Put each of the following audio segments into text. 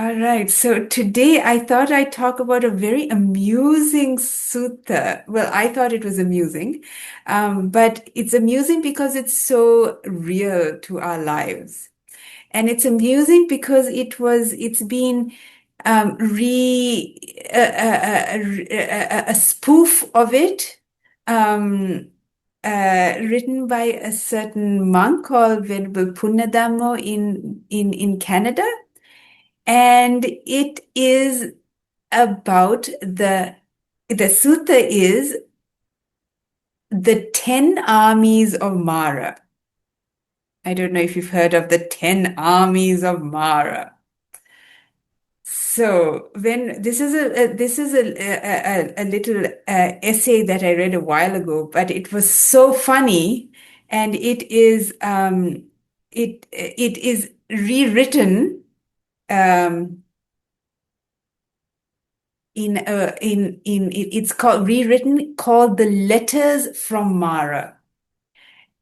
All right. So today I thought I'd talk about a very amusing sutta. Well, I thought it was amusing, but it's amusing because it's so real to our lives. And it's amusing because it's been a spoof of it, um, written by a certain monk called Venerable Punnadhammo in Canada. And it is about the sutta is the 10 armies of Mara. I don't know if you've heard of the 10 armies of Mara. So when this is a little essay that I read a while ago, but it was so funny, and it is rewritten um, it's called rewritten called the Letters from Māra,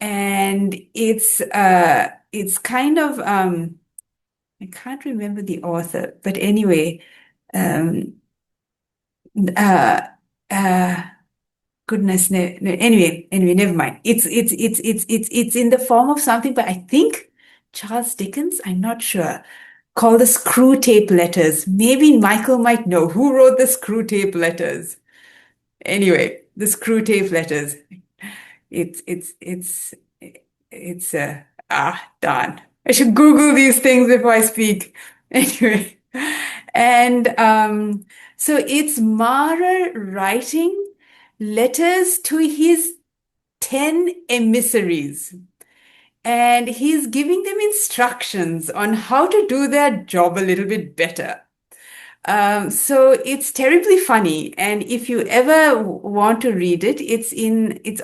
and it's kind of I can't remember the author, but anyway, um, uh, uh, goodness, anyway, never mind. It's in the form of something, but I think Charles Dickens, I'm not sure, called the Screw Tape Letters. Maybe Michael might know who wrote the Screw Tape Letters. Anyway, the Screw Tape Letters. It's it's it's it's darn. I should Google these things before I speak. Anyway, and so it's Mara writing letters to his 10 emissaries, and he's giving them instructions on how to do their job a little bit better. So it's terribly funny, and if you ever want to read it, it's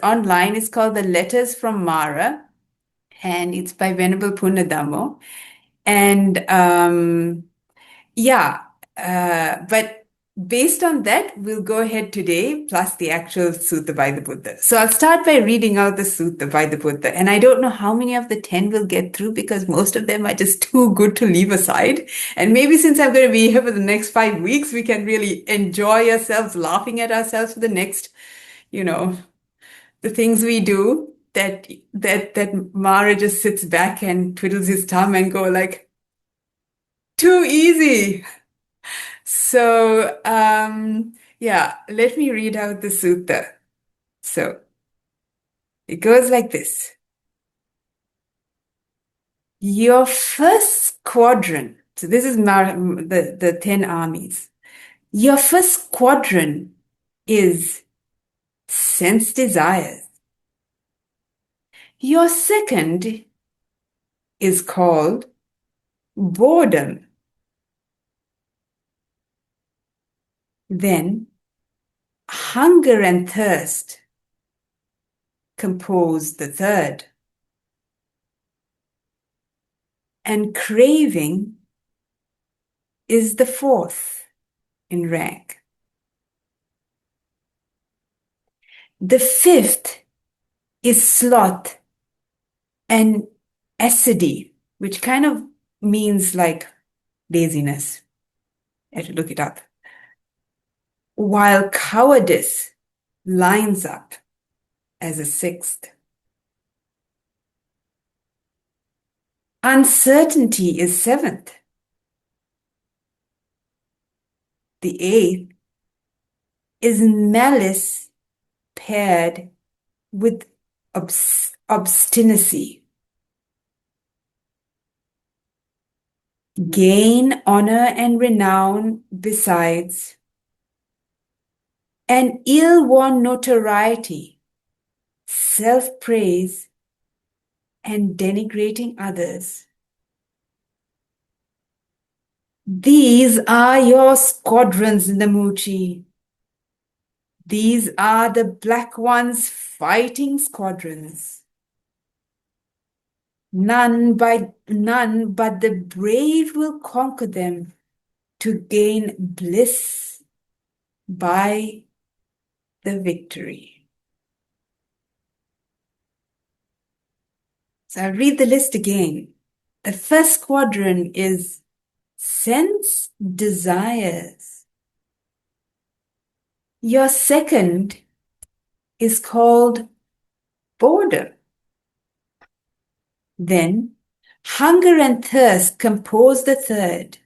online. It's called The Letters from Māra, and it's by Venerable Punnadhammo. And yeah, but based on that, we'll go ahead today, plus the actual sutta by the Buddha. So I'll start by reading out the sutta by the Buddha. And I don't know how many of the 10 we'll get through because most of them are just too good to leave aside. And maybe since I'm going to be here for the next 5 weeks, we can really enjoy ourselves, laughing at ourselves for the next, you know, the things we do that Mara just sits back and twiddles his thumb and go like, too easy. So, yeah, let me read out the sutta. So, it goes like this. Your first squadron, so this is the 10 armies. Your first squadron is sense desires. Your second is called boredom. Then, hunger and thirst compose the third. And craving is the fourth in rank. The fifth is sloth and acidity, which kind of means like laziness. I had to look it up. While cowardice lines up as a sixth. Uncertainty is seventh. The eighth is malice paired with obstinacy. Gain honor and renown besides, and ill-won notoriety, self-praise, and denigrating others. These are your squadrons, Namuchi. These are the black ones' fighting squadrons. None but the brave will conquer them to gain bliss by the victory. So I'll read the list again. The first squadron is sense desires. Your second is called boredom. Then hunger and thirst compose the third,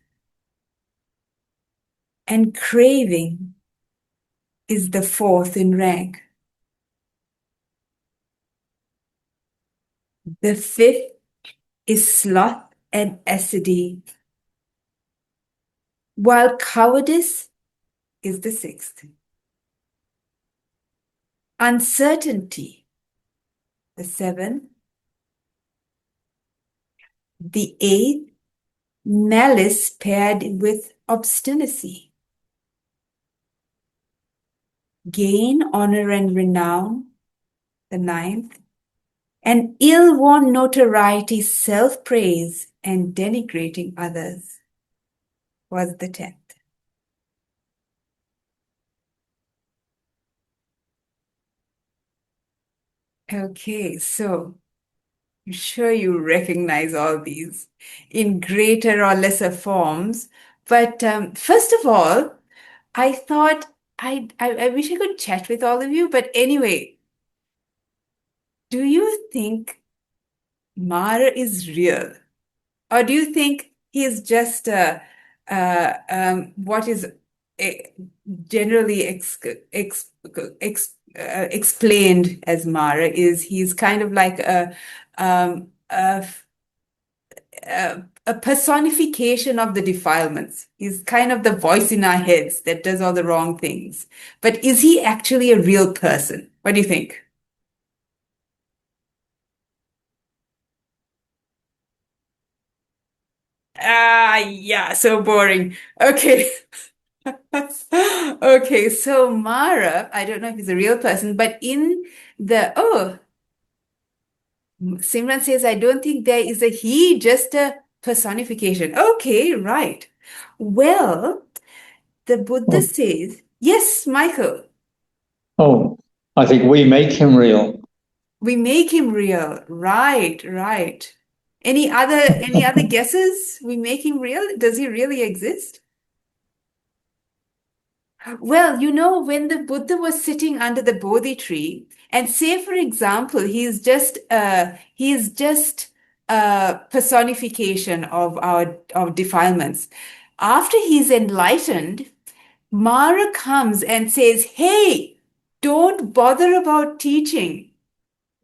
and craving is the fourth in rank. The fifth is sloth and acidity, while cowardice is the sixth. Uncertainty, the seventh. The eighth, malice paired with obstinacy. Gain, honor, and renown, the ninth. And ill-won notoriety, self-praise, and denigrating others was the 10th. Okay, so I'm sure you recognize all these in greater or lesser forms. But first of all, I thought I wish I could chat with all of you. But anyway, do you think Māra is real? Or do you think he is just what is eh, generally explained as Māra is he's kind of like um, a, a personification of the defilements. He's kind of the voice in our heads that does all the wrong things. But is he actually a real person? What do you think? Ah, yeah, so boring. Okay. Okay, so Māra, I don't know if he's a real person, but in oh, Simran says, I don't think there is a he, just a personification. Okay, right. Well, the Buddha Oh, says, yes, Michael, oh, I think we make him real. we make him real. Right, right. Any other guesses? We make him real? Does he really exist? Well, when the Buddha was sitting under the Bodhi tree, and say, for example, he's just a personification of our of defilements. After he's enlightened, Mara comes and says, "Hey, don't bother about teaching.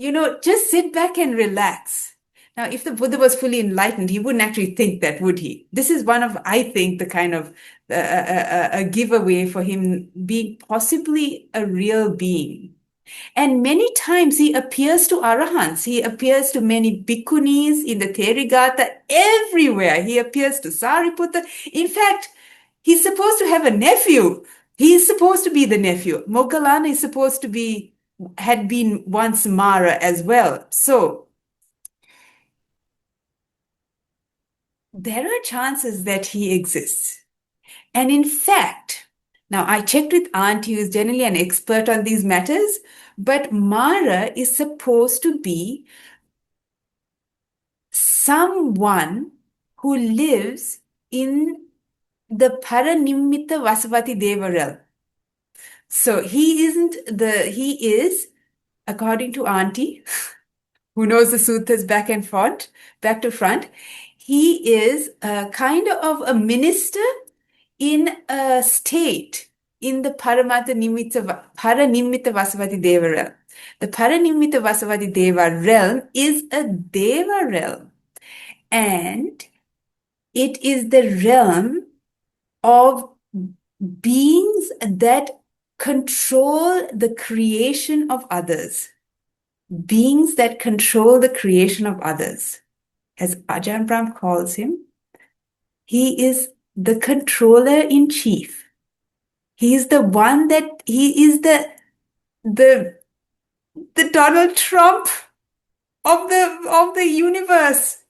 Just sit back and relax." Now, if the Buddha was fully enlightened, he wouldn't actually think that, would he? This is one of, I think, the kind of a giveaway for him being possibly a real being. And many times he appears to arahants. He appears to many bhikkhunis in the Therigata, everywhere. He appears to Sariputta. In fact, he's supposed to have a nephew. He's supposed to be the nephew. Moggallana is supposed to be, had been once Māra as well. So there are chances that he exists. And in fact, now I checked with Auntie, who is generally an expert on these matters, but Mara is supposed to be someone who lives in the Paranimitta Vasavati Deva realm. So he is, according to Auntie, who knows the suttas back to front, he is a kind of a minister in a state in the Paranimitta Vasavati Deva realm. The Paranimitta Vasavati Deva realm is a Deva realm, and it is the realm of beings that control the creation of others. Beings that control the creation of others. As Ajahn Brahm calls him, he is the controller in chief. He is the one that he is the Donald Trump of the universe.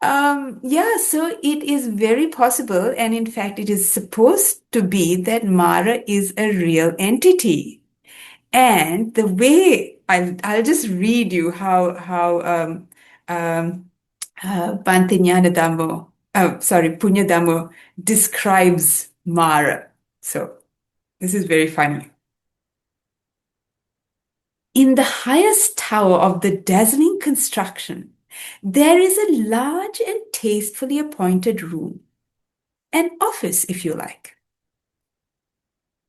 Yeah, so it is very possible, and in fact, it is supposed to be that Mara is a real entity. And the way I'll just read you how Bhante Dhammo sorry, Punyadhammo describes Māra. So this is very funny. In the highest tower of the dazzling construction, there is a large and tastefully appointed room, an office, if you like.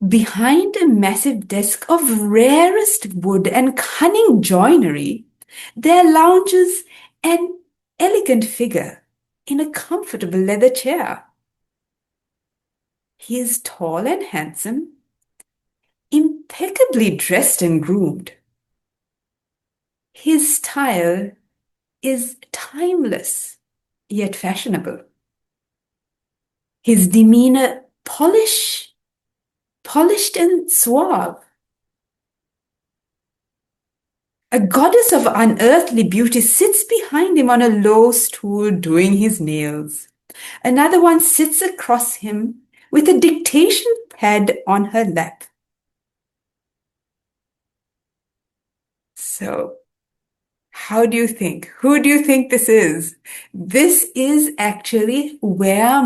Behind a massive desk of rarest wood and cunning joinery, there lounges an elegant figure in a comfortable leather chair. He is tall and handsome, impeccably dressed and groomed. His style is timeless, yet fashionable. His demeanor polished and suave. A goddess of unearthly beauty sits behind him on a low stool doing his nails. Another one sits across him with a dictation pad on her lap. So, how do you think? Who do you think this is? This is actually where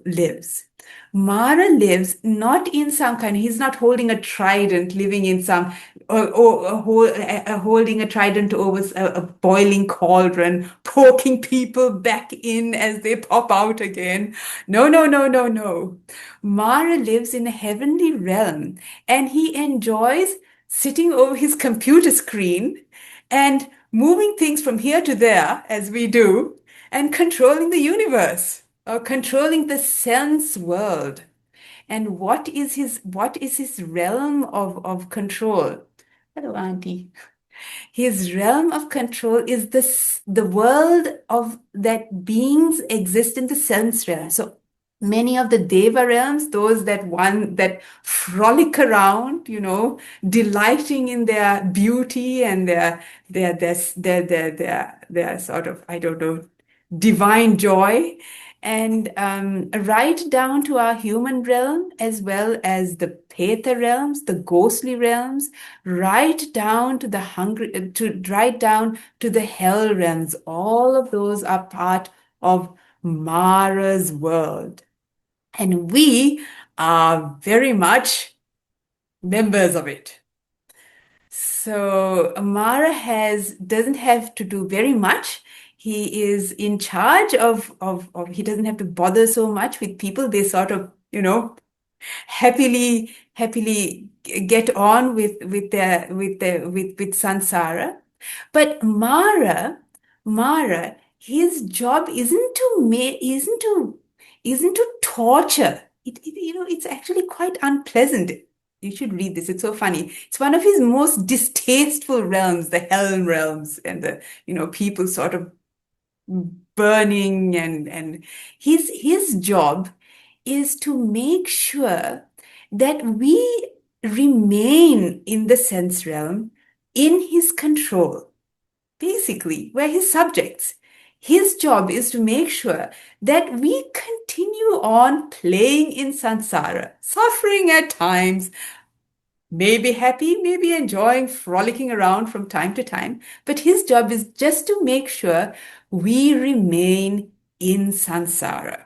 lives. Mara lives not in some kind, he's not holding a trident, living in some, or holding a trident over a boiling cauldron, poking people back in as they pop out again. No, no, no, no, no. Mara lives in a heavenly realm and he enjoys sitting over his computer screen and moving things from here to there, as we do, and controlling the universe or controlling the sense world. And what is his realm of control? Hello, Auntie. His realm of control is the world of that beings exist in the sense realm. So many of the Deva realms, those that frolic around, delighting in their beauty and their sort of, I don't know, divine joy, and right down to our human realm, as well as the Petha realms, the ghostly realms, right down to the right down to the hell realms. All of those are part of Mara's world. And we are very much members of it. So Amara doesn't have to do very much. He is in charge of he doesn't have to bother so much with people. They sort of, happily get on with sansara. But Mara, his job isn't to torture. It's actually quite unpleasant. You should read this. It's so funny. It's one of his most distasteful realms, the Helm realms, and the, people sort of burning and his job is to make sure that we remain in the sense realm in his control. Basically, we're his subjects. His job is to make sure that we continue on playing in samsara, suffering at times, maybe happy, maybe enjoying frolicking around from time to time. But his job is just to make sure we remain in samsara.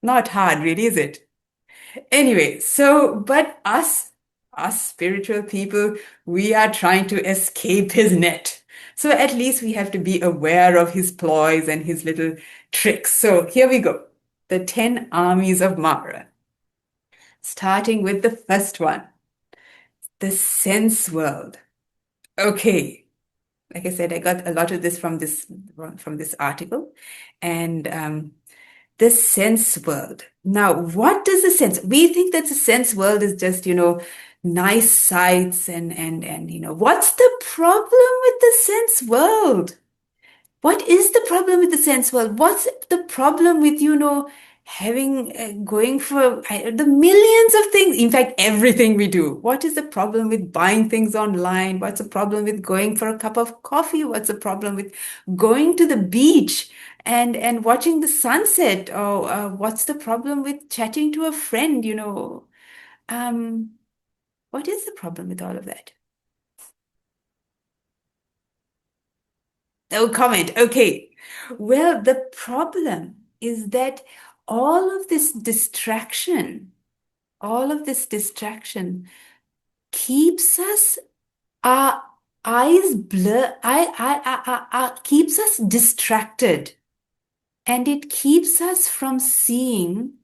Not hard, really, is it? Anyway, but us spiritual people, we are trying to escape his net. So at least we have to be aware of his ploys and his little tricks. So here we go. The 10 armies of Mara. Starting with the first one, the sense world. Okay. Like I said, I got a lot of this from this article. And the sense world. Now, what does the sense? We think that the sense world is just, nice sights and what's the problem with the sense world? What is the problem with the sense world? What's the problem with, having going for the millions of things? In fact, everything we do. What is the problem with buying things online? What's the problem with going for a cup of coffee? What's the problem with going to the beach and watching the sunset? Or what's the problem with chatting to a friend? Um, what is the problem with all of that? No comment. Okay. Well, the problem is that all of this distraction, all of this distraction keeps us, our eyes blur, keeps us distracted, and it keeps us from seeing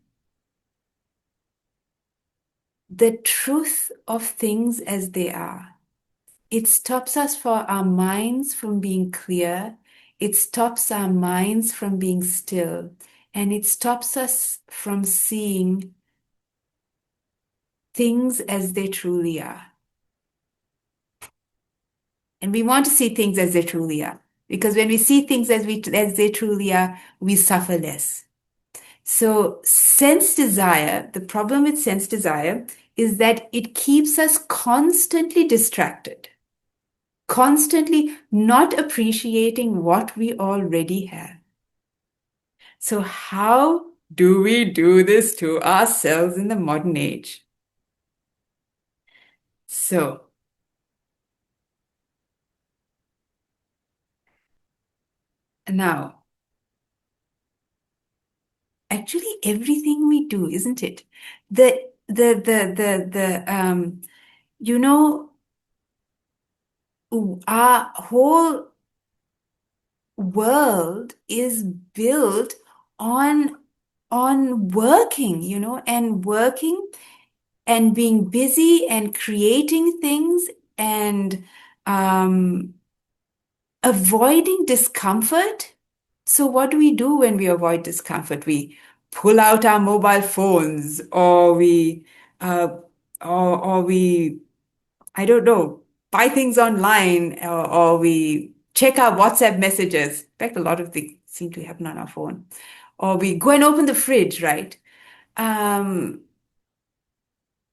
the truth of things as they are. It stops us for our minds from being clear. It stops our minds from being still. And it stops us from seeing things as they truly are. And we want to see things as they truly are. Because when we see things as they truly are, we suffer less. So sense desire, the problem with sense desire is that it keeps us constantly distracted, constantly not appreciating what we already have. So how do we do this to ourselves in the modern age? So now, actually everything we do, isn't it? The you know, our whole world is built on working, and working and being busy and creating things and um, avoiding discomfort. So what do we do when we avoid discomfort? We pull out our mobile phones, or uh, we, I don't know, buy things online, or we check our WhatsApp messages. In fact, a lot of things seem to happen on our phone. Or we go and open the fridge, right? Um,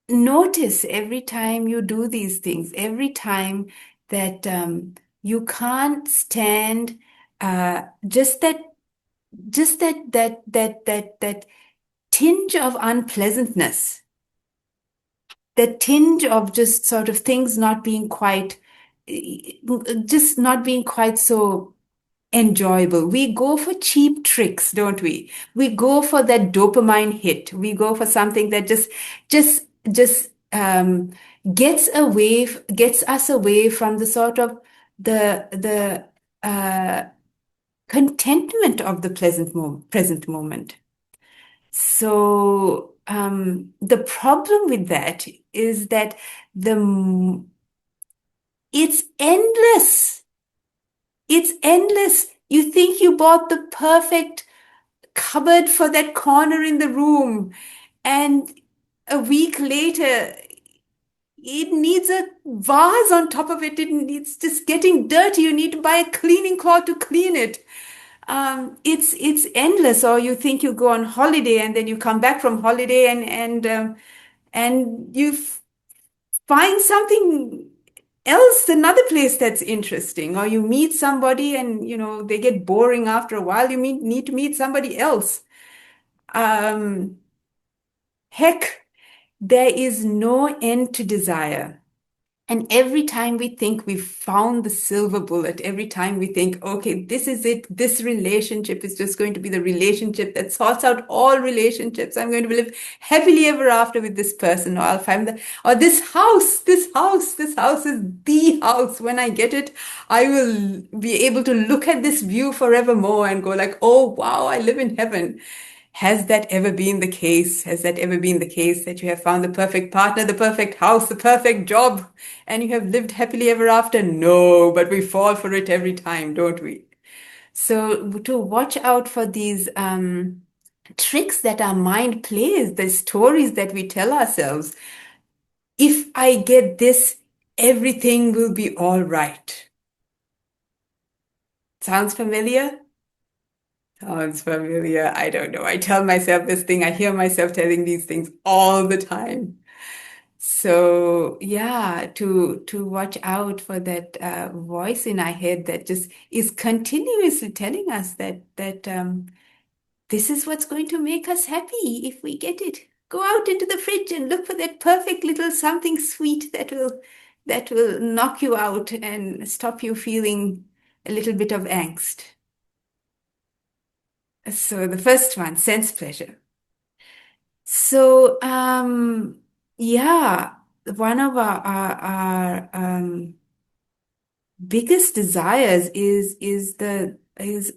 Notice every time you do these things, every time that you can't stand just that tinge of unpleasantness, that tinge of just sort of things not being quite, just not being quite so enjoyable. We go for cheap tricks, don't we? We go for that dopamine hit. We go for something that just gets us away from the sort of the contentment of the present moment. So the problem with that is that the it's endless. It's endless. You think you bought the perfect cupboard for that corner in the room, and a week later, it needs a vase on top of it. It's just getting dirty. You need to buy a cleaning cloth to clean it. It's endless. Or you think you go on holiday and then you come back from holiday and you find something else, another place that's interesting, or you meet somebody and they get boring after a while. Need to meet somebody else. Um, Heck, there is no end to desire. And every time we think we've found the silver bullet, every time we think, okay, this is it, this relationship is just going to be the relationship that sorts out all relationships. I'm going to live happily ever after with this person, or I'll find or this house is the house. When I get it, I will be able to look at this view forevermore and go like, oh, wow, I live in heaven. Has that ever been the case? Has that ever been the case that you have found the perfect partner, the perfect house, the perfect job, and you have lived happily ever after? No, but we fall for it every time, don't we? So to watch out for these tricks that our mind plays, the stories that we tell ourselves. If I get this, everything will be all right. Sounds familiar? Sounds familiar. I don't know. I tell myself this thing. I hear myself telling these things all the time. So yeah, to watch out for that voice in our head that just is continuously telling us that this is what's going to make us happy if we get it. Go out into the fridge and look for that perfect little something sweet that will knock you out and stop you feeling a little bit of angst. So the first one, sense pleasure. So, yeah, one of our biggest desires is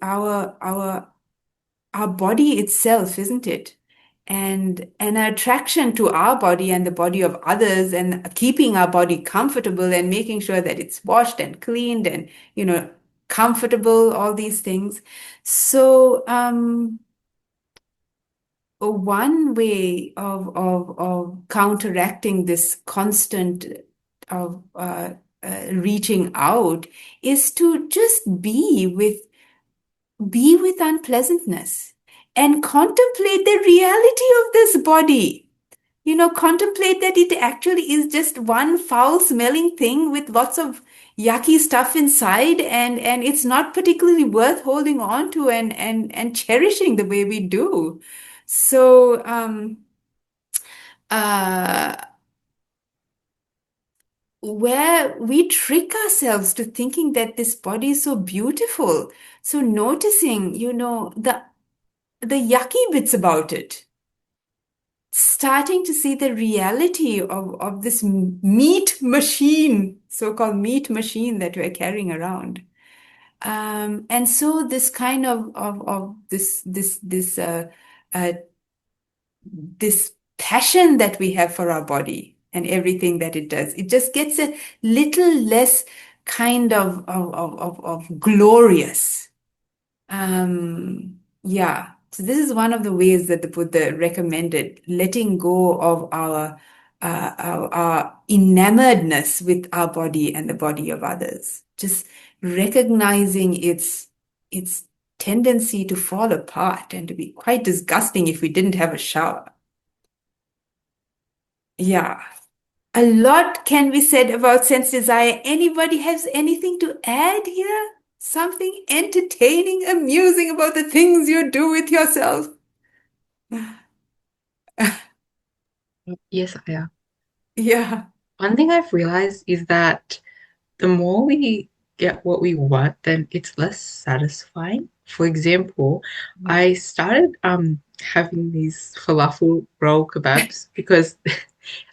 our body itself, isn't it? And an attraction to our body and the body of others, and keeping our body comfortable and making sure that it's washed and cleaned and, you know, comfortable, all these things. So, one way of counteracting this constant of reaching out is to just be with unpleasantness and contemplate the reality of this body. You know, contemplate that it actually is just one foul smelling thing with lots of yucky stuff inside, and it's not particularly worth holding on to and cherishing the way we do. So, uh, where we trick ourselves to thinking that this body is so beautiful, so noticing, you know, the yucky bits about it, starting to see the reality of this meat machine, so-called meat machine that we're carrying around. And so this kind of uh, this passion that we have for our body and everything that it does, it just gets a little less kind of glorious. Yeah. So this is one of the ways that the Buddha recommended letting go of our enamoredness with our body and the body of others. Just recognizing its tendency to fall apart and to be quite disgusting if we didn't have a shower. Yeah. A lot can be said about sense desire. Anybody has anything to add here? Something entertaining, amusing about the things you do with yourself? Yes, I am. Yeah. One thing I've realized is that the more we get what we want, then it's less satisfying. For example, I started having these falafel roll kebabs because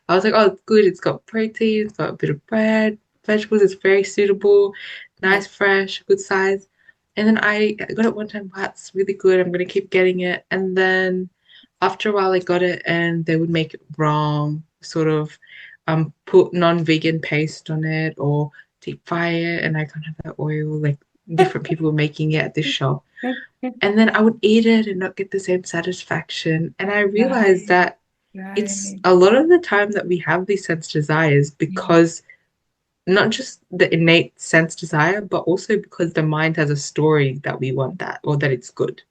I was like, oh, it's good. It's got protein, it's got a bit of bread, vegetables. It's very suitable, Yeah. nice, fresh, good size. And then I got it one time. Wow, it's really good. I'm gonna keep getting it. And then after a while, I got it, and they would make it wrong, sort of put non-vegan paste on it or deep fry it, and I can't have that oil. Like different people were making it at this shop. And then I would eat it and not get the same satisfaction. And I realized Right, that it's right. a lot of the time that we have these sense desires because not just the innate sense desire, but also because the mind has a story that we want that or that it's good.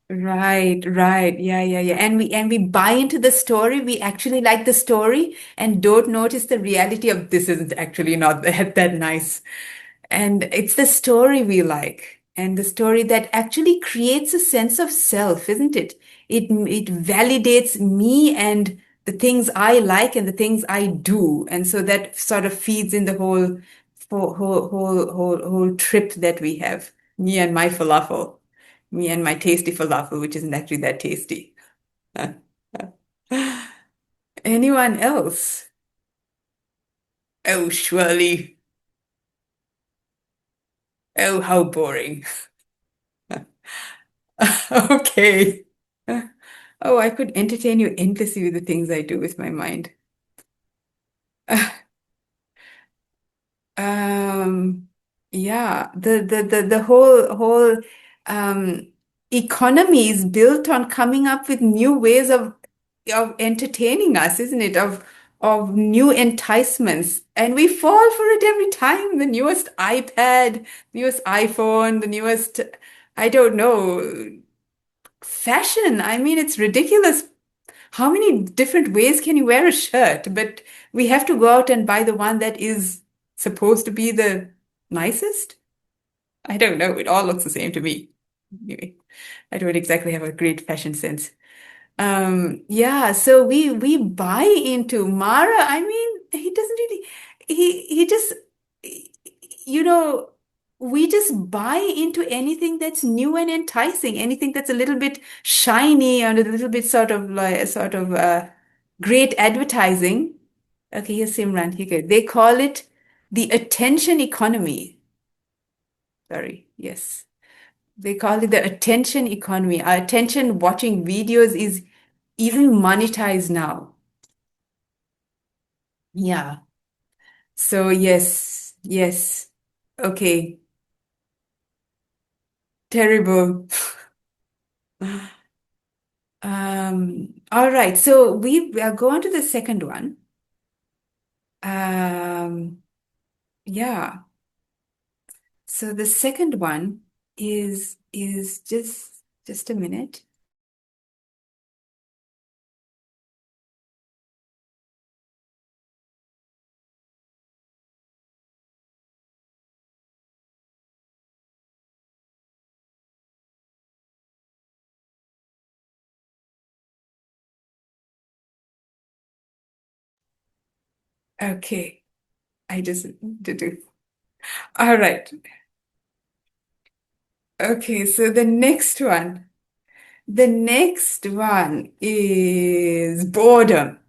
Right, right. Yeah, yeah, yeah. And we buy into the story. We actually like the story and don't notice the reality of this isn't actually not that nice. And it's the story we like, and the story that actually creates a sense of self, isn't it? It validates me and the things I like and the things I do. And so that sort of feeds in the whole trip that we have. Me and my falafel. Me and my tasty falafel, which isn't actually that tasty. Anyone else? Oh, surely. Oh, how boring. Okay. Oh, I could entertain you endlessly with the things I do with my mind. Um, yeah, the whole um economy is built on coming up with new ways of entertaining us, isn't it? Of new enticements. And we fall for it every time. The newest iPad, newest iPhone, the newest, I don't know, fashion. I mean, it's ridiculous. How many different ways can you wear a shirt? But we have to go out and buy the one that is supposed to be the nicest. I don't know. It all looks the same to me. Anyway, I don't exactly have a great fashion sense. Yeah, so we buy into Mara. I mean, he doesn't really he just you know we just buy into anything that's new and enticing, anything that's a little bit shiny and a little bit great advertising. Okay, here's Simran. Here, they call it the attention economy. Sorry, yes. They call it the attention economy. Our attention watching videos is even monetized now. Yeah. So yes, yes. Okay. Terrible. All right. So we are going to the second one. Um, yeah. So the second one is just a minute. Okay. I just did it. All right. Okay, so the next one. The next one is boredom.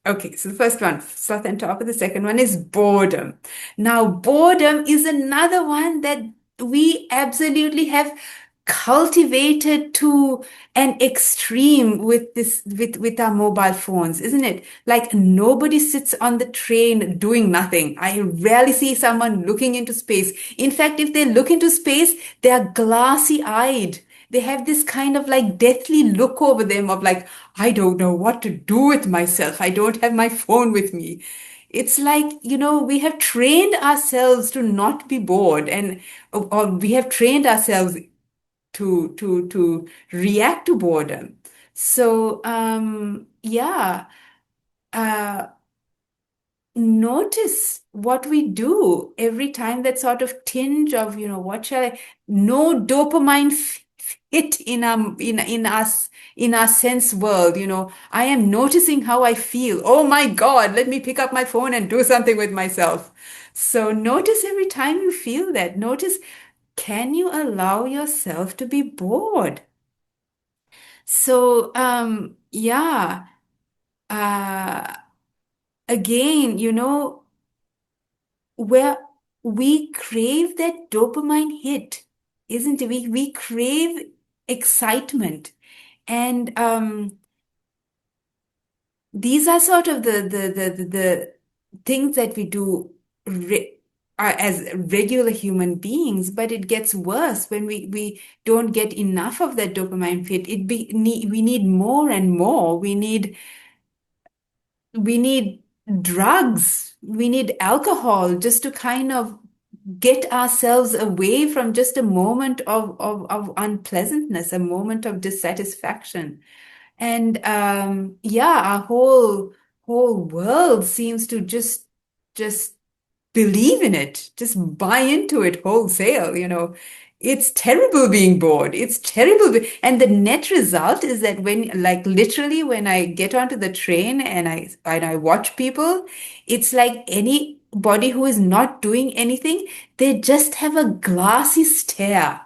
Okay, so the first one, south and top, the second one is boredom. Now, boredom is another one that we absolutely have cultivated to an extreme with with our mobile phones, isn't it? Like nobody sits on the train doing nothing. I rarely see someone looking into space. In fact, if they look into space, they are glassy-eyed. They have this kind of like deathly look over them of like, I don't know what to do with myself. I don't have my phone with me. It's like, we have trained ourselves to not be bored and or we have trained ourselves to react to boredom. So yeah, uh, notice what we do every time, that sort of tinge of, what shall I, no dopamine hit in us in our sense world. I am noticing how I feel. Oh my God, let me pick up my phone and do something with myself. So notice every time you feel that. Notice, can you allow yourself to be bored? So yeah, uh again, where we crave that dopamine hit, isn't it? We crave excitement. And these are sort of the things that we do as regular human beings, but it gets worse when we don't get enough of that dopamine hit. We need more and more. We need drugs. We need alcohol just to kind of get ourselves away from just a moment of unpleasantness, a moment of dissatisfaction. And yeah, our whole world seems to just believe in it, just buy into it wholesale. It's terrible being bored. It's terrible. And the net result is that when, like literally, when I get onto the train and I watch people, it's like anybody who is not doing anything, they just have a glassy stare.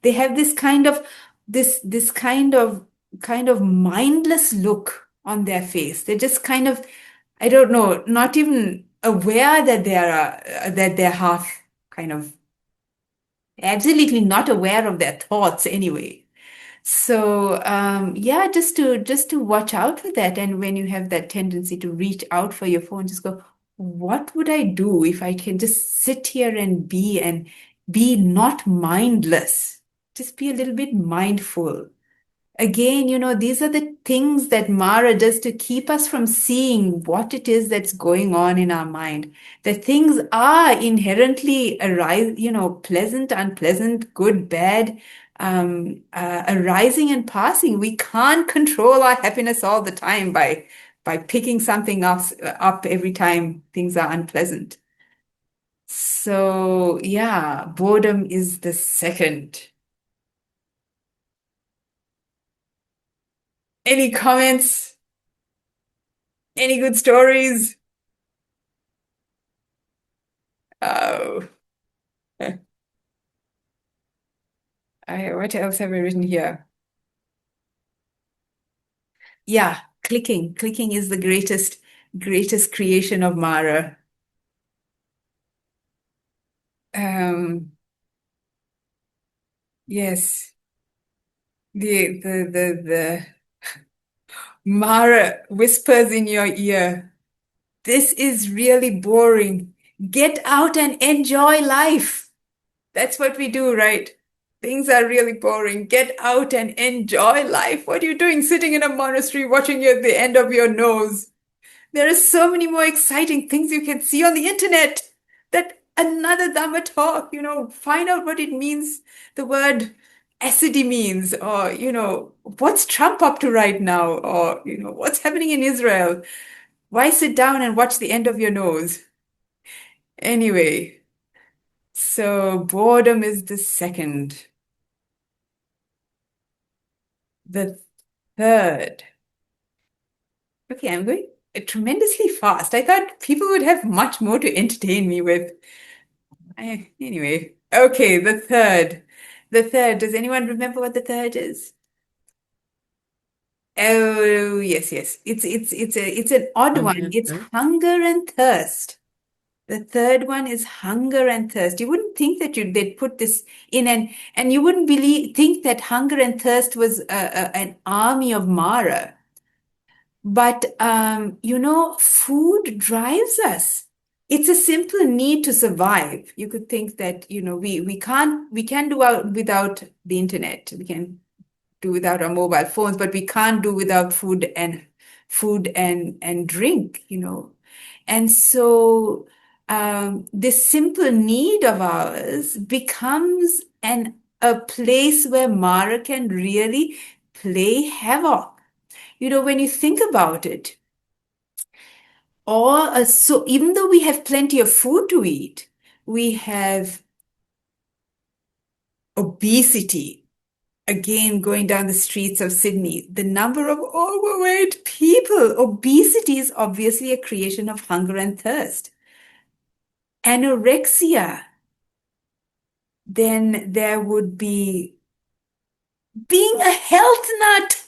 They have this kind of mindless look on their face. They're just kind of, I don't know, not even aware that they're half kind of absolutely not aware of their thoughts anyway. So yeah, just to watch out for that. And when you have that tendency to reach out for your phone, just go, what would I do if I can just sit here and be not mindless? Just be a little bit mindful. Again, these are the things that Mara does to keep us from seeing what it is that's going on in our mind. That things are inherently pleasant, unpleasant, good, bad, arising and passing. We can't control our happiness all the time by picking something up every time things are unpleasant. So yeah, boredom is the second. Any comments? Any good stories? Oh, What else have I written here? Yeah, clicking. Clicking is the greatest creation of Māra. Um, yes. The Māra whispers in your ear, this is really boring. Get out and enjoy life. That's what we do, right? Things are really boring. Get out and enjoy life. What are you doing sitting in a monastery watching you at the end of your nose? There are so many more exciting things you can see on the internet. That another Dhamma talk, find out what it means, the word acidi means, or, what's Trump up to right now, or, what's happening in Israel. Why sit down and watch the end of your nose? Anyway, so boredom is the second. The third. Okay, I'm going tremendously fast. I thought people would have much more to entertain me with. Anyway, okay, the third. The third. Does anyone remember what the third is? Oh, yes, yes. It's an odd Hunger one. and It's thirst. hunger and thirst. The third one is hunger and thirst. You wouldn't think that they'd put this in, and you wouldn't think that hunger and thirst was an army of Mara. But food drives us. It's a simple need to survive. You could think that, we can do without the internet. We can do without our mobile phones, but we can't do without food and drink. And so this simple need of ours becomes a place where Mara can really play havoc. When you think about it, so even though we have plenty of food to eat, we have obesity. Again, going down the streets of Sydney, the number of overweight people. Obesity is obviously a creation of hunger and thirst. Anorexia, then there would be being a health nut.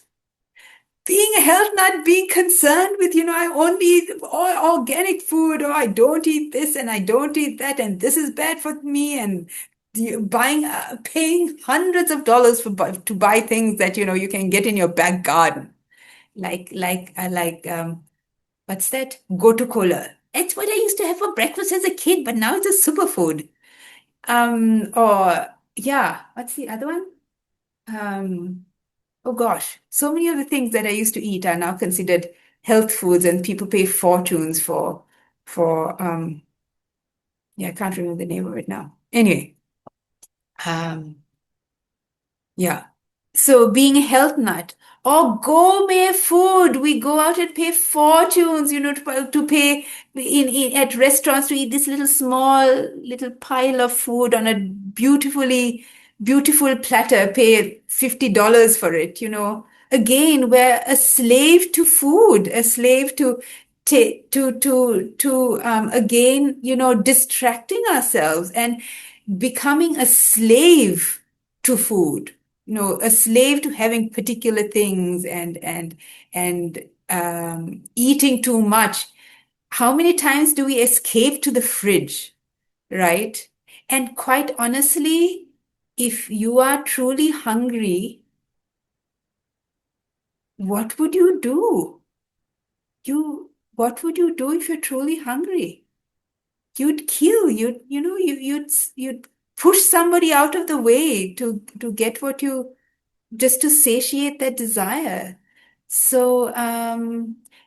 Being a health nut, being concerned with, I only eat organic food, or I don't eat this and I don't eat that, and this is bad for me, and paying hundreds of dollars to buy things that, you can get in your back garden. Like what's that? Gotu cola. It's what I used to have for breakfast as a kid, but now it's a superfood. Or yeah, what's the other one? Um, Oh gosh, so many of the things that I used to eat are now considered health foods, and people pay fortunes for yeah, I can't remember the name of it now. Anyway, um yeah. So being a health nut or gourmet food, we go out and pay fortunes, to pay at restaurants to eat this little pile of food on a beautiful platter, pay $50 for it. Again, we're a slave to food, a slave to again, distracting ourselves and becoming a slave to food, a slave to having particular things and eating too much. How many times do we escape to the fridge, right? And quite honestly, if you are truly hungry, what would you do? What would you do if you're truly hungry? You'd kill, you'd push somebody out of the way to get what you just to satiate that desire. So,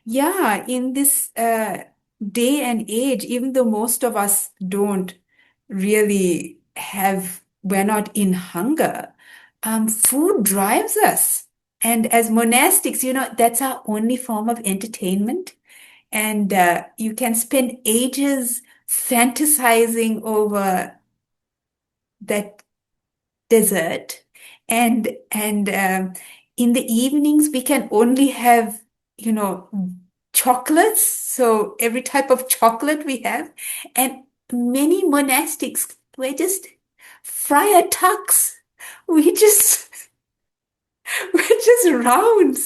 yeah, in this day and age, even though most of us don't really we're not in hunger, food drives us. And as monastics, that's our only form of entertainment. And you can spend ages fantasizing over that dessert. And in the evenings, we can only have, you know, chocolates. So every type of chocolate we have. And many monastics were just friar tucks. we just we're just round.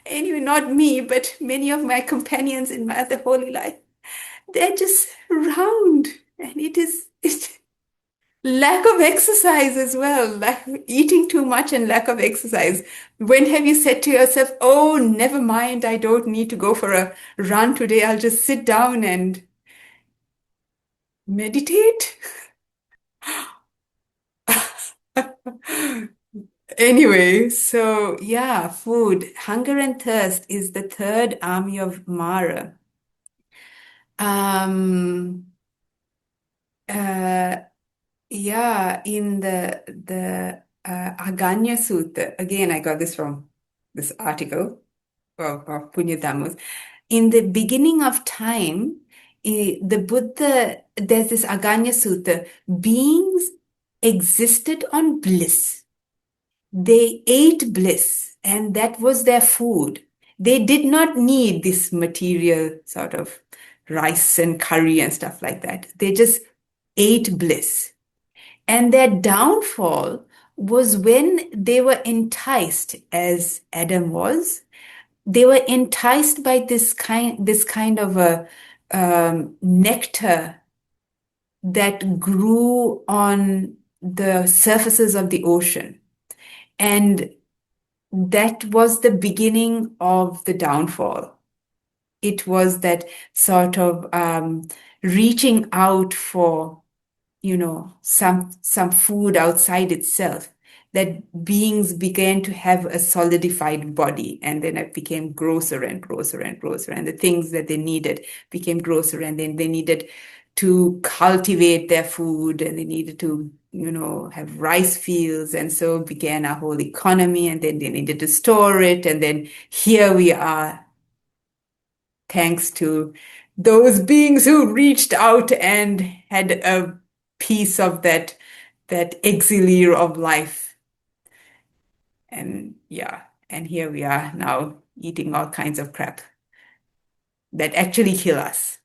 Anyway, not me, but many of my companions in my other holy life, they're just round. And it lack of exercise as well, like eating too much and lack of exercise. When have you said to yourself, oh, never mind, I don't need to go for a run today. I'll just sit down and meditate? Anyway, so yeah, food. Hunger and thirst is the third army of Mara. Um, uh, yeah, in the Aganya Sutta, again, I got this from this article of Punya Dhammas. In the beginning of time, the Buddha, there's this Aganya Sutta, beings existed on bliss. They ate bliss, and that was their food. They did not need this material sort of rice and curry and stuff like that. They just ate bliss. And their downfall was when they were enticed, as Adam was. They were enticed by this kind of a nectar that grew on the surfaces of the ocean. And that was the beginning of the downfall. It was that sort of reaching out for, some food outside itself, that beings began to have a solidified body, and then it became grosser and grosser and grosser, and the things that they needed became grosser, and then they needed to cultivate their food, and they needed to, have rice fields, and so began a whole economy, and then they needed to store it, and then here we are, thanks to those beings who reached out and had a piece of that elixir of life. And yeah, and here we are now eating all kinds of crap that actually kill us.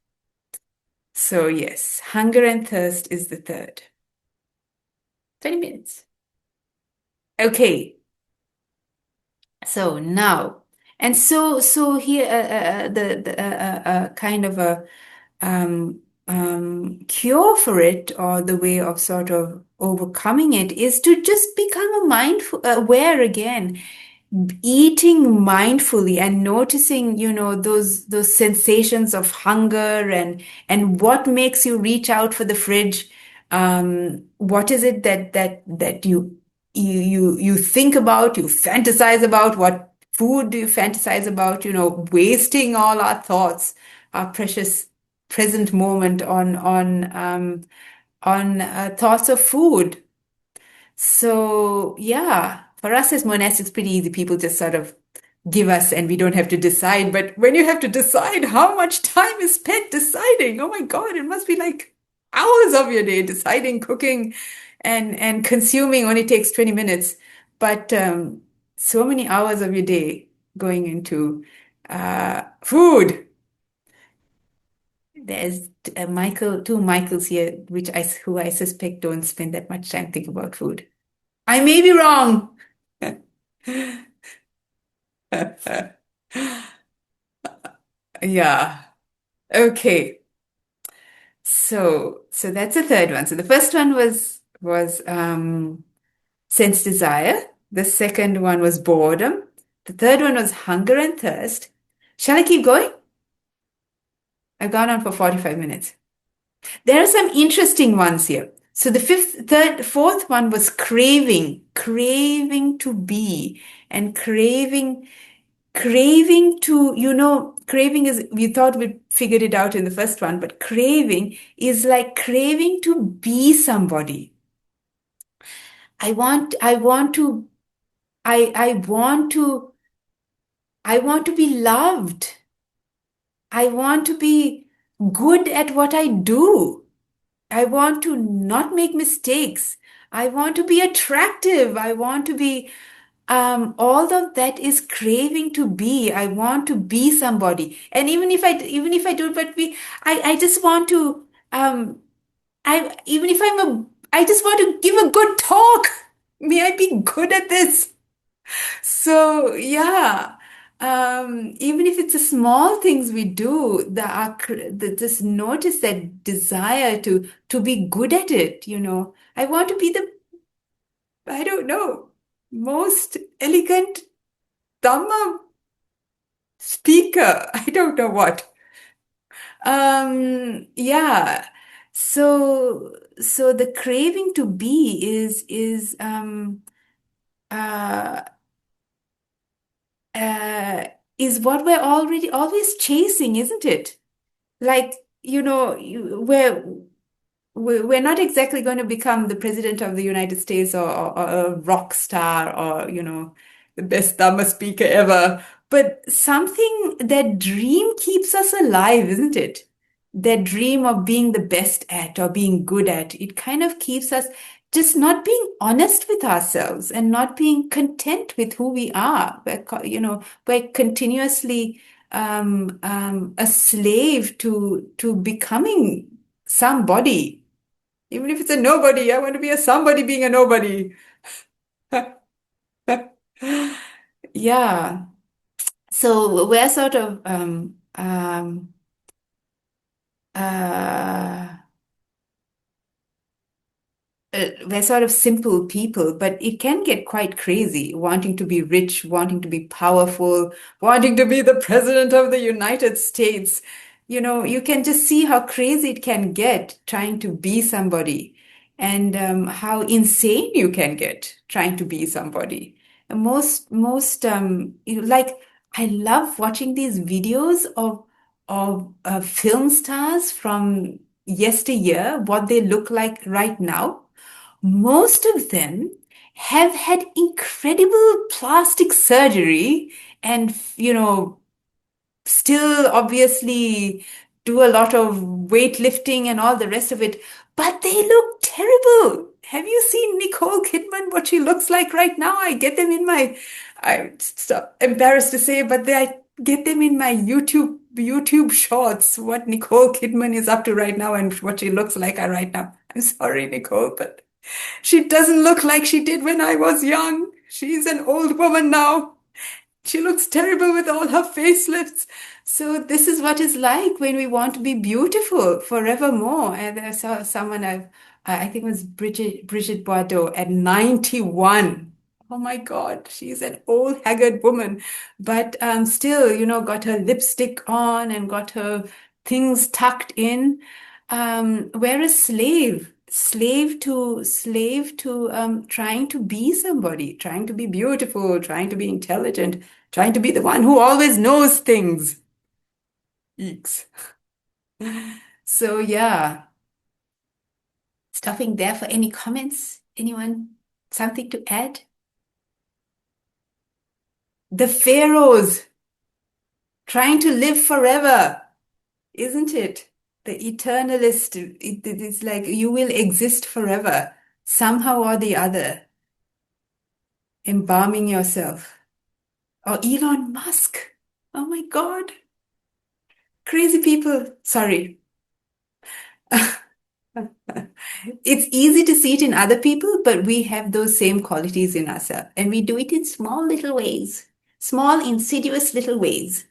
So yes, hunger and thirst is the third. 20 minutes. Okay. So now, and so here the kind of a cure for it, or the way of sort of overcoming it, is to just become a mindful aware again, eating mindfully and noticing, those sensations of hunger, and what makes you reach out for the fridge. What is it that you think about, you fantasize about? What food do you fantasize about? Wasting all our thoughts, our precious present moment on thoughts of food. So yeah, for us as monastics, it's pretty easy. People just sort of give us, and we don't have to decide. But when you have to decide, how much time is spent deciding? Oh my God, it must be like hours of your day deciding, cooking, and consuming only takes 20 minutes. But so many hours of your day going into food. There's two Michaels here, who I suspect don't spend that much time thinking about food. I may be wrong. Yeah. Okay. So that's the third one. So the first one was sense desire. The second one was boredom. The third one was hunger and thirst. Shall I keep going? I've gone on for 45 minutes. There are some interesting ones here. So the fourth one was craving, craving to be, and craving to, craving is, we thought we figured it out in the first one, but craving is like craving to be somebody. I want to, I want to be loved. I want to be good at what I do. I want to not make mistakes. I want to be attractive. I want to be, all of that is craving to be. I want to be somebody. And even if I do, but I just want to, I just want to give a good talk. May I be good at this? So yeah, even if it's the small things we do, just notice that desire to be good at it. I want to be I don't know, most elegant dhamma speaker. I don't know what. Yeah. So the craving to be uh uh is what we're already always chasing, isn't it? Like, we're not exactly going to become the president of the United States or a rock star or, the best Dhamma speaker ever. But something, that dream keeps us alive, isn't it? That dream of being the best at or being good at, it kind of keeps us just not being honest with ourselves and not being content with who we are. We're continuously a slave to becoming somebody. Even if it's a nobody, I want to be a somebody being a nobody. Yeah. So we're sort of uh, we're sort of simple people, but it can get quite crazy, wanting to be rich, wanting to be powerful, wanting to be the president of the United States. You can just see how crazy it can get trying to be somebody, and how insane you can get trying to be somebody. And like, I love watching these videos of film stars from yesteryear, what they look like right now. Most of them have had incredible plastic surgery and, still obviously do a lot of weightlifting and all the rest of it, but they look terrible. Have you seen Nicole Kidman, what she looks like right now? I get them in I'm so embarrassed to say, but I get them in my YouTube shorts, what Nicole Kidman is up to right now and what she looks like right now. I'm sorry, Nicole, but she doesn't look like she did when I was young. She's an old woman now. She looks terrible with all her facelifts. So this is what it's like when we want to be beautiful forevermore. And I saw someone I think it was Bridget Bardot at 91. Oh my God, she's an old haggard woman, but still, got her lipstick on and got her things tucked in. We're a slave to trying to be somebody, trying to be beautiful, trying to be intelligent, trying to be the one who always knows things. Eeks. So yeah, stopping there for any comments. Anyone? Something to add? The pharaohs trying to live forever, isn't it? The eternalist, it's like you will exist forever, somehow or the other, embalming yourself. Or Elon Musk. Oh my God. Crazy people. Sorry. It's easy to see it in other people, but we have those same qualities in ourselves. And we do it in small little ways, small, insidious little ways.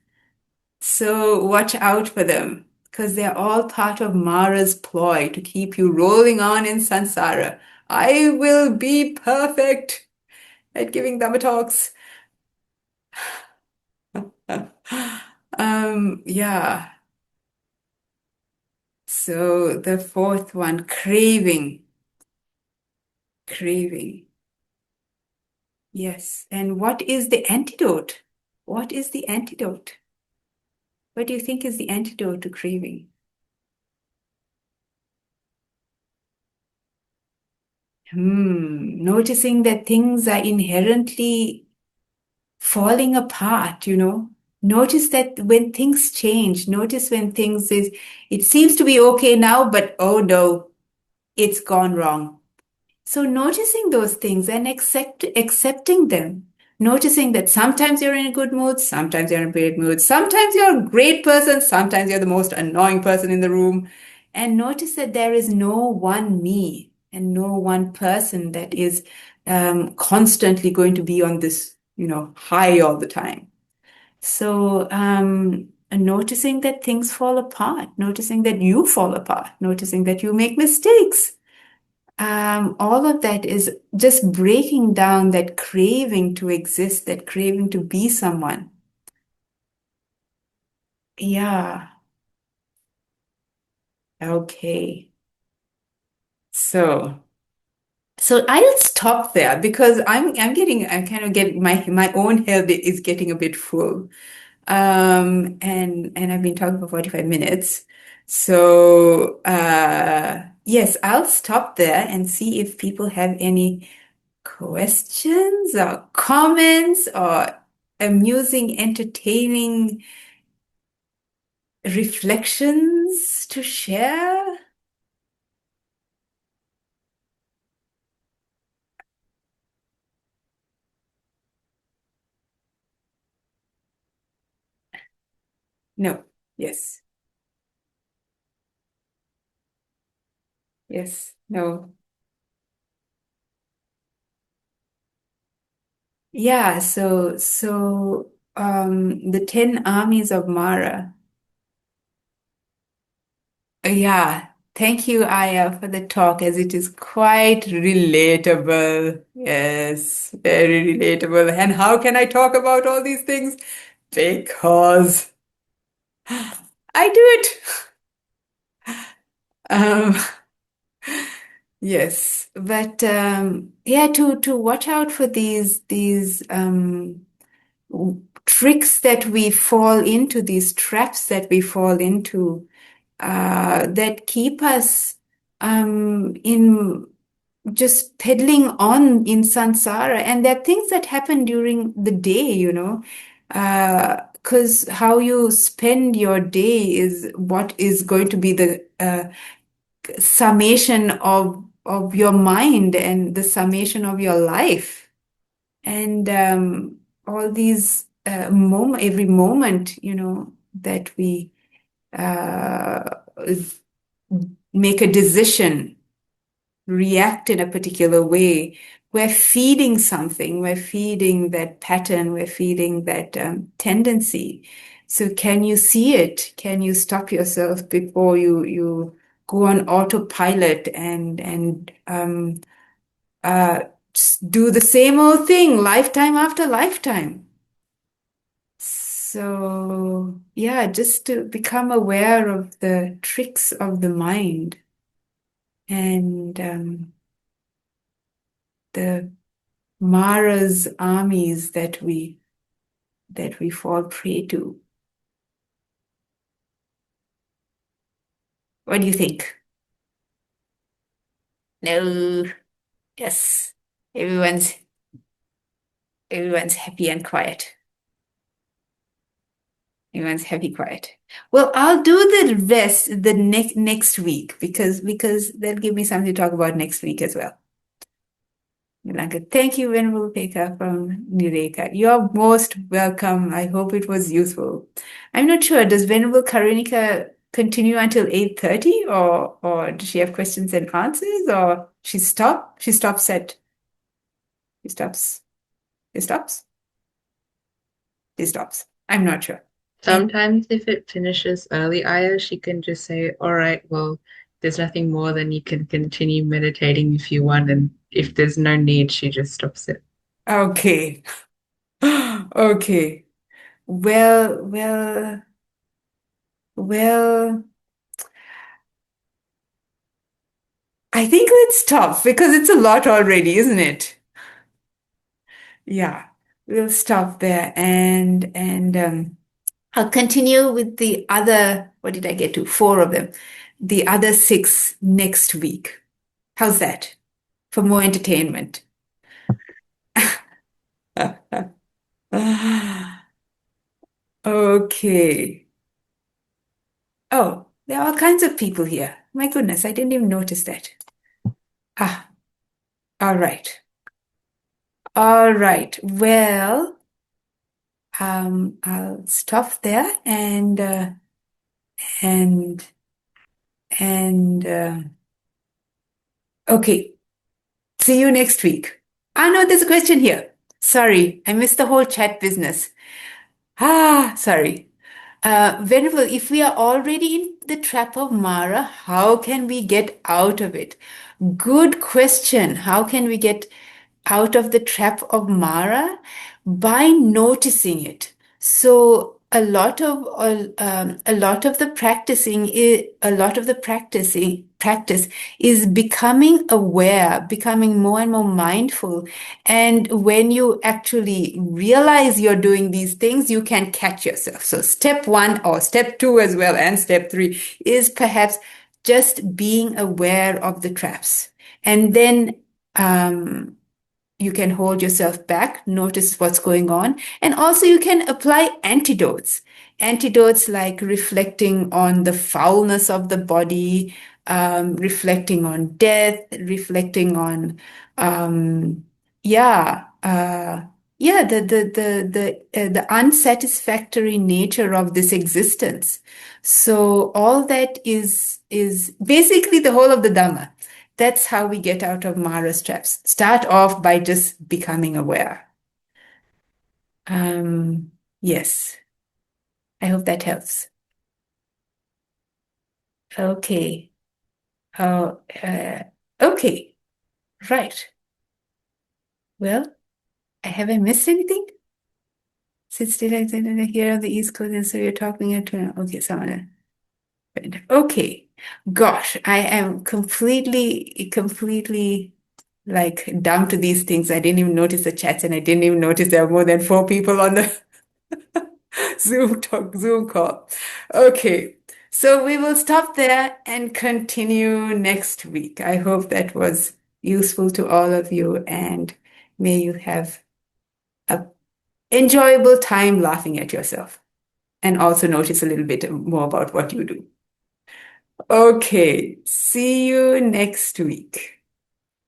So watch out for them, because they're all part of Mara's ploy to keep you rolling on in samsara. I will be perfect at giving Dhamma talks. Yeah. So the fourth one, craving. Craving. Yes. And what is the antidote? What is the antidote? What do you think is the antidote to craving? Noticing that things are inherently falling apart. Notice that when things change, notice when it seems to be okay now, but oh no, it's gone wrong. So noticing those things and accepting them, noticing that sometimes you're in a good mood, sometimes you're in a bad mood, sometimes you're a great person, sometimes you're the most annoying person in the room, and notice that there is no one me and no one person that is constantly going to be on this, high all the time. So, noticing that things fall apart, noticing that you fall apart, noticing that you make mistakes. All of that is just breaking down that craving to exist, that craving to be someone. Yeah. Okay. So. So I'll stop there because I'm kind of getting my own head is getting a bit full. And I've been talking for 45 minutes. So yes, I'll stop there and see if people have any questions or comments or amusing, entertaining reflections to share. No. Yes. Yes. No. Yeah, the 10 armies of Māra. Yeah, thank you, Aya, for the talk, as it is quite relatable. Yes, very relatable. And how can I talk about all these things? Because I do it. Um, yes, but yeah, to watch out for these tricks that we fall into, these traps that we fall into, that keep us in just peddling on in samsara. And there are things that happen during the day, because how you spend your day is what is going to be the summation of your mind and the summation of your life. And all these every moment, that we uh, make a decision, react in a particular way, we're feeding something, we're feeding that pattern, we're feeding that tendency. So can you see it? Can you stop yourself before you go on autopilot and uh, just do the same old thing lifetime after lifetime? So yeah, just to become aware of the tricks of the mind and the Mara's armies that we fall prey to. What do you think? No. Yes. Everyone's everyone's happy and quiet. Everyone's happy, quiet. Well, I'll do the rest the next week because that'll give me something to talk about next week as well. Nilanka, thank you, Venerable Pekka from Nireka. You're most welcome. I hope it was useful. I'm not sure. Does Venerable Karunika continue until 8:30 or does she have questions and answers or she stop? She stops at she stops. She stops? She stops. I'm not sure. Sometimes if it finishes early, Aya, she can just say, all right, well, there's nothing more, then you can continue meditating if you want. And if there's no need, she just stops it. Okay. Okay. Well, well, well, I think let's stop because it's a lot already, isn't it? Yeah, we'll stop there and I'll continue with the other, what did I get to? Four of them. The other six next week. How's that? For more entertainment. Okay. Oh, there are all kinds of people here. My goodness, I didn't even notice that. Ah, all right. All right. Well, I'll stop there and and okay. See you next week. No, there's a question here. Sorry, I missed the whole chat business. Sorry. Venerable, if we are already in the trap of Mara, how can we get out of it? Good question. How can we get out of the trap of Mara? By noticing it. So a lot of the practice is becoming aware, becoming more and more mindful. And when you actually realize you're doing these things, you can catch yourself. So step one, or step two as well, and step three is perhaps just being aware of the traps. And then you can hold yourself back, notice what's going on, and also you can apply antidotes. Antidotes like reflecting on the foulness of the body, reflecting on death, reflecting on, um, yeah, yeah, the unsatisfactory nature of this existence. So all that is basically the whole of the Dhamma. That's how we get out of Mara's traps. Start off by just becoming aware. Yes, I hope that helps. Okay. Oh, okay. Right. Well, have I missed anything? Since daylight here on the East Coast, and so you're talking at okay, someone. Okay. Gosh, I am completely like down to these things. I didn't even notice the chats, and I didn't even notice there are more than 4 people on the Zoom call. Okay. So we will stop there and continue next week. I hope that was useful to all of you, and may you have a enjoyable time laughing at yourself and also notice a little bit more about what you do. Okay. See you next week.